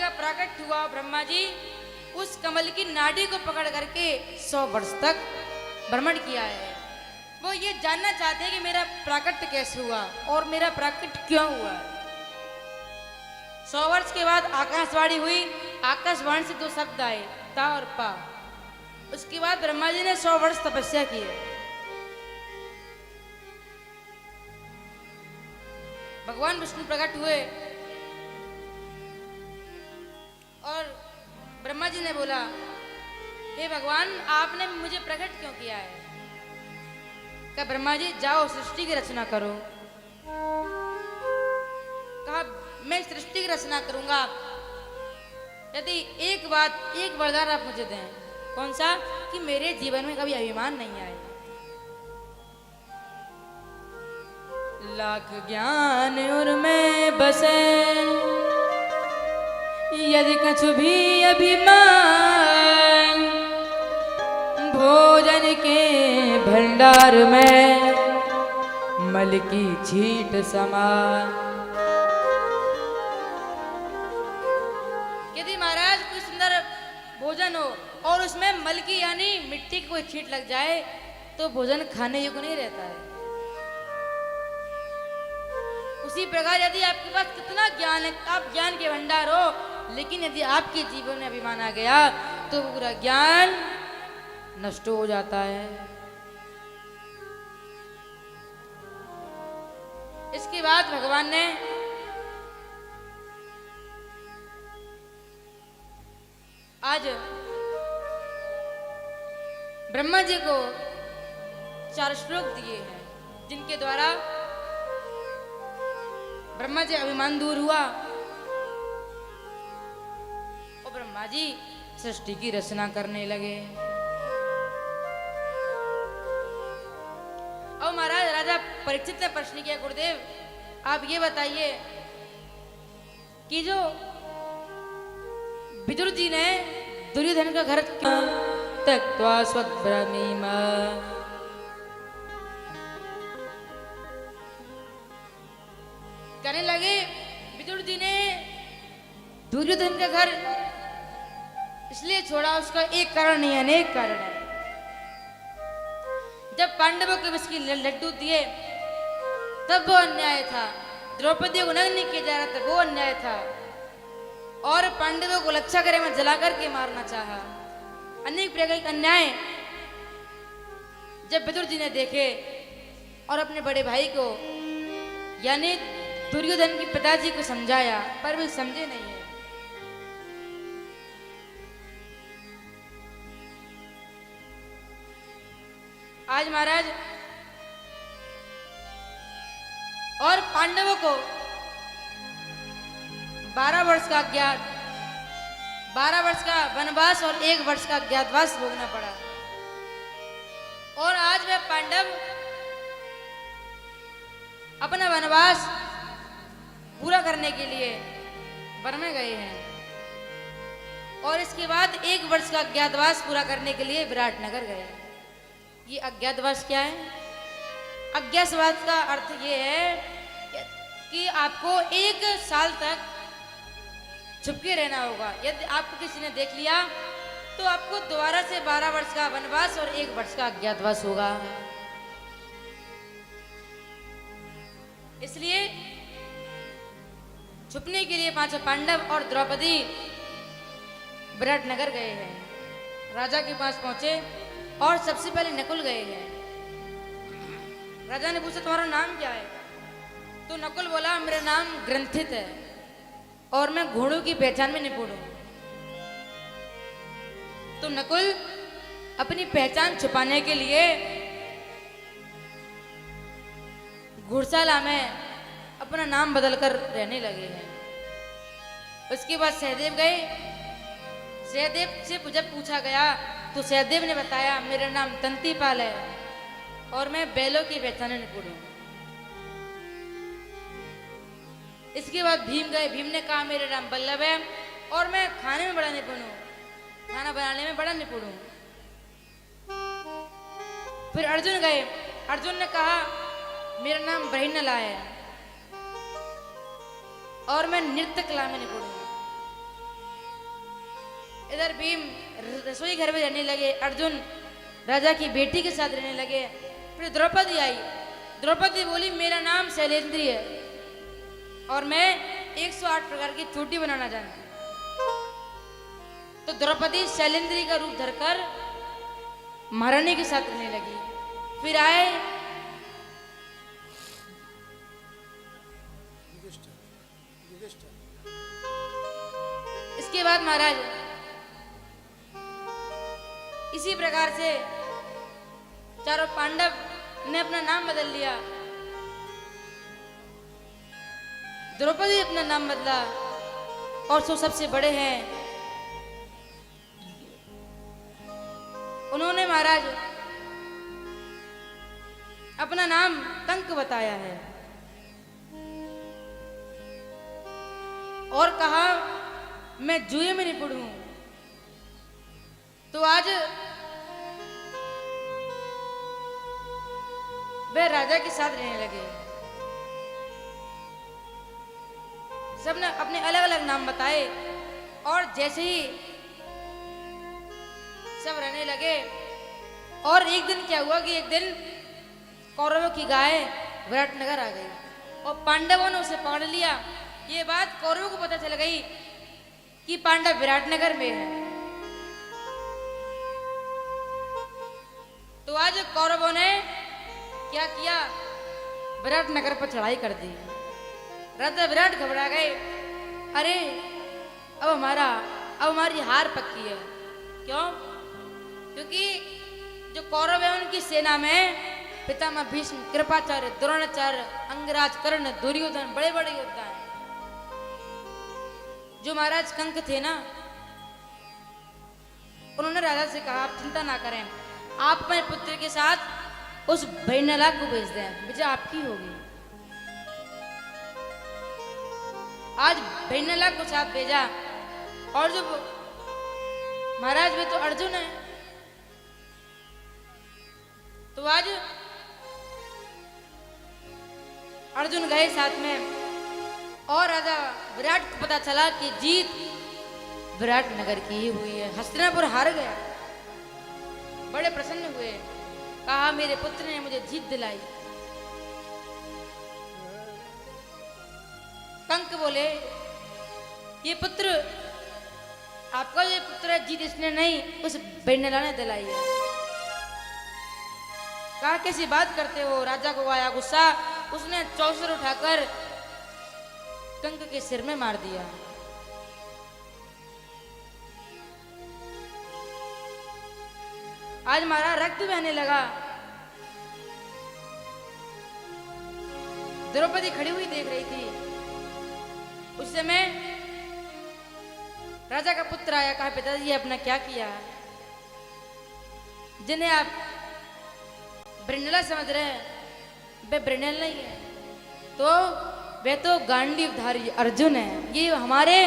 का प्राकट हुआ, ब्रह्मा जी उस कमल की नाड़ी को पकड़ करके 100 वर्ष तक भ्रमण किया है। वो ये जानना चाहते हैं कि मेरा प्राकट कैसे हुआ और मेरा प्राकट क्यों हुआ। 100 वर्ष के बाद आकाशवाणी हुई, आकाशवाणी से 2 शब्द आए, ता और पा। उसके बाद ब्रह्मा जी ने 100 वर्ष तपस्या की है। भगवान विष्णु प्रकट हुए और ब्रह्मा जी ने बोला, हे भगवान आपने मुझे प्रकट क्यों किया है। कहा ब्रह्मा जी जाओ सृष्टि की रचना करो। कहा मैं सृष्टि की रचना करूंगा यदि एक वरदान आप मुझे दें। कौन सा? कि मेरे जीवन में कभी अभिमान नहीं आए। लाख ज्ञान उर में बसे यदि कछु भी अभिमान, भोजन के भंडार में मल की छींट समान। यदि महाराज कोई सुंदर भोजन हो और उसमें मल की यानी मिट्टी की कोई छींट लग जाए तो भोजन खाने योग्य नहीं रहता है। उसी प्रकार यदि आपके पास कितना ज्ञान है, आप ज्ञान के भंडार हो, लेकिन यदि आपके जीवन में अभिमान आ गया तो पूरा ज्ञान नष्ट हो जाता है। इसके बाद भगवान ने आज ब्रह्मा जी को 4 श्लोक दिए हैं, जिनके द्वारा ब्रह्मा जी अभिमान दूर हुआ और ब्रह्मा जी सृष्टि की रचना करने लगे। और महाराज राजा परीक्षित ने प्रश्न किया, गुरुदेव आप ये बताइए कि जो विदुर जी ने दुर्योधन का घर त्यक्त्वा स्वग्रामीमा, कहने लगे विदुर जी ने दुर्योधन का घर इसलिए छोड़ा, उसका एक कारण नहीं अनेक कारण है। जब पांडवों के विष के लड्डू दिए तब वो अन्याय था, द्रौपदी को नग्न किया जा रहा था वो अन्याय था, और पांडवों को लक्षा करे में जला करके मारना चाहा। अनेक प्रकार के अन्याय जब विदुर जी ने देखे और अपने बड़े भाई को यानी दुर्योधन के पिताजी को समझाया, पर वे समझे नहीं है। आज महाराज और पांडवों को 12 वर्ष का अज्ञात, 12 वर्ष का वनवास और 1 वर्ष का अज्ञातवास भोगना पड़ा। और आज वे पांडव अपना वनवास पूरा करने के लिए वन में गए हैं, और इसके बाद 1 वर्ष का अज्ञातवास पूरा करने के लिए विराटनगर गए। ये अज्ञातवास क्या है? अज्ञातवास का अर्थ ये है कि आपको 1 साल तक छुपके रहना होगा। यदि आपको किसी ने देख लिया तो आपको दोबारा से 12 वर्ष का वनवास और 1 वर्ष का अज्ञातवास होगा। इसलिए छुपने के लिए 5 पांडव और द्रौपदी विराटनगर गए हैं। राजा के पास पहुंचे और सबसे पहले नकुल गए हैं। राजा ने पूछा तुम्हारा नाम क्या है? तो नकुल बोला मेरा नाम ग्रंथित है और मैं घोड़ों की पहचान में निपुण हूं। तो नकुल अपनी पहचान छुपाने के लिए घुड़शाला में अपना नाम बदलकर रहने लगे हैं। उसके बाद सहदेव गए। सहदेव से जब पूछा गया तो सहदेव ने बताया मेरा नाम तंतीपाल है और मैं बैलों की पहचान में निपुण हूं। इसके बाद भीम गए। भीम ने कहा मेरा नाम बल्लभ है और मैं खाने में बड़ा निपुण हूं, खाना बनाने में बड़ा निपुण हूं। फिर अर्जुन गए। अर्जुन ने कहा मेरा नाम बहिनला है और मैं नृत्य कला में निपुण हूं। इधर भीम रसोई घर में रहने लगे, अर्जुन राजा की बेटी के साथ रहने लगे। फिर द्रौपदी आई। द्रौपदी बोली मेरा नाम शैलेंद्री है और मैं 108 प्रकार की चोटी बनाना जानती हूँ। तो द्रौपदी शैलेंद्री का रूप धरकर महारानी के साथ रहने लगी। फिर आए इसके बाद महाराज इसी प्रकार से चारों पांडव ने अपना नाम बदल लिया। द्रौपदी अपना नाम बदला और जो सबसे बड़े हैं उन्होंने महाराज अपना नाम कंक बताया है और कहा मैं जुए में निपुण हूं। तो आज वे राजा के साथ रहने लगे। सबने अपने अलग अलग नाम बताए और जैसे ही सब रहने लगे और एक दिन क्या हुआ कि एक दिन कौरवों की गाय विराटनगर आ गई और पांडवों ने उसे पकड़ लिया। ये बात कौरवों को पता चल गई कि पांडव विराटनगर में है। तो आज कौरवों ने क्या किया, विराटनगर पर चढ़ाई कर दी। राजा विराट घबरा गए, अरे अब हमारी हार पक्की है। क्यों? क्योंकि जो कौरव है उनकी सेना में पितामह भीष्म, कृपाचार्य, द्रोणाचार्य, अंगराज, कर्ण, दुर्योधन बड़े बड़े योद्धा हैं। जो महाराज कंक थे ना, उन्होंने राजा से कहा आप चिंता ना करें, आप अपने पुत्र के साथ उस भैरवनाला को भेज दें, विजय आपकी होगी। आज भैरवनाला को साथ भेजा और जो महाराज वे तो अर्जुन है। तो आज अर्जुन गए साथ में और राजा विराट को पता चला कि जीत विराटनगर की ही हुई है। हस्तिनापुर हार गया। बड़े प्रसन्न हुए, कहा मेरे पुत्र ने मुझे जीत दिलाई। कंक बोले ये पुत्र आपका ये पुत्र है, जीत इसने नहीं उस भैरवनाला ने दिलाई है। कहा कैसी बात करते हो? राजा को आया गुस्सा, उसने चौसर उठाकर कंक के सिर में मार दिया। आज हमारा रक्त बहने लगा। द्रौपदी खड़ी हुई देख रही थी। उस समय राजा का पुत्र आया, कहा पिताजी आपने क्या किया? जिन्हें आप भैरवनाला समझ रहे हैं वे भैरवनाला नहीं है, तो वे तो गांडीवधारी अर्जुन है। ये हमारे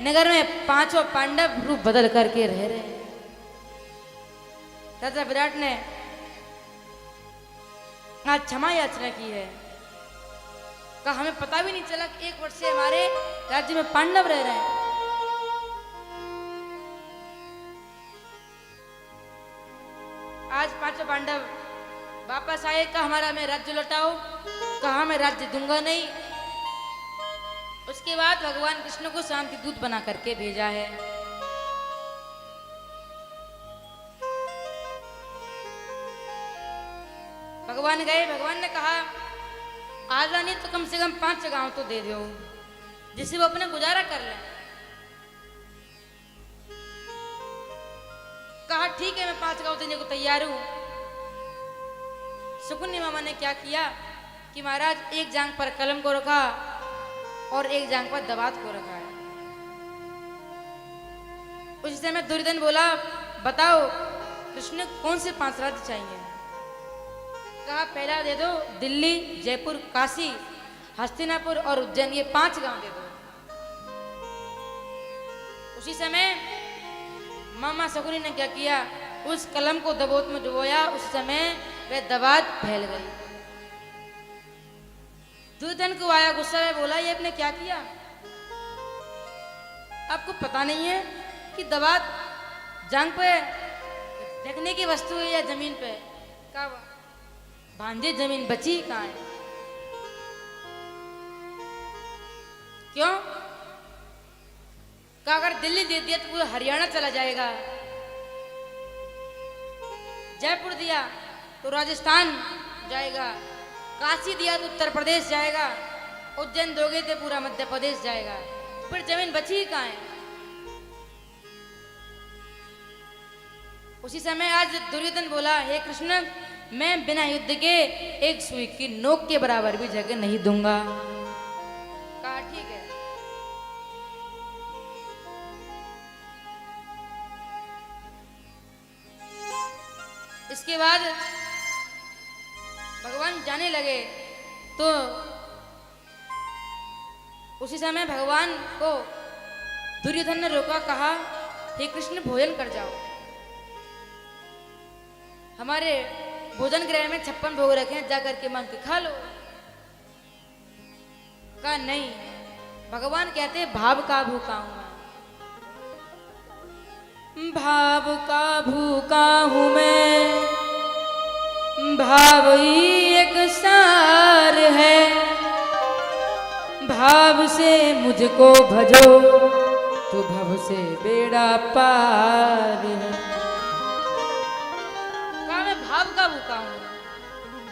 नगर में पांचों पांडव रूप बदल करके रह रहे हैं। राजा विराट ने आज क्षमा याचना की है। कहा हमें पता भी नहीं चला कि 1 वर्ष से हमारे राज्य में पांडव रह रहे हैं। आज पांचों पांडव वापस आए, कहा हमारा मैं राज्य लौटाओ। कहा मैं राज्य दूंगा नहीं। उसके बाद भगवान कृष्ण को शांति दूत बना करके भेजा है। भगवान गए, भगवान ने कहा आजा नहीं तो कम से कम 5 गांव तो दे दो जिससे वो अपने गुजारा कर ले। कहा ठीक है मैं 5 गांव देने को तैयार हूं। शकुनी मामा ने क्या किया कि महाराज एक जांग पर कलम को रखा और एक जांग पर दवात को रखा है। उस समय दुर्योधन बोला बताओ कृष्ण कौन से 5 राज्य चाहिए? कहा पहला दे दो दिल्ली, जयपुर, काशी, हस्तिनापुर और उज्जैन, ये 5 गांव दे दो। उसी समय मामा शकुनी ने क्या किया, उस कलम को दबोत में डुबोया। उस समय वह दवात फैल गई। दुर्योधन को आया गुस्सा में, बोला ये आपने क्या किया? आपको पता नहीं है कि दवात जांग पे रखने की वस्तु है या जमीन पे? का भांजे जमीन बची कहाँ है? क्यों? का अगर दिल्ली दे दिया तो पूरा हरियाणा चला जाएगा, जयपुर दिया तो राजस्थान जाएगा, काशी दिया तो उत्तर प्रदेश जाएगा, उज्जैन दोगे तो पूरा मध्य प्रदेश जाएगा, तो फिर जमीन बची ही कहाँ है? उसी समय आज दुर्योधन बोला, हे कृष्ण, मैं बिना युद्ध के एक सुई की नोक के बराबर भी जगह नहीं दूंगा। कहा ठीक है। इसके बाद भगवान जाने लगे तो उसी समय भगवान को दुर्योधन ने रोका, कहा, हे कृष्ण, भोजन कर जाओ, हमारे भोजन गृह में 56 भोग रखे हैं, जाकर के मांग के खा लो। कहा नहीं, भगवान कहते भाव का भूखा हूं मैं, भाव का भूखा हूं मैं, भाव ही एक सार है, भाव से मुझको भजो तो भव से बेड़ा पार है। कहा मैं भाव का भूखा हूं,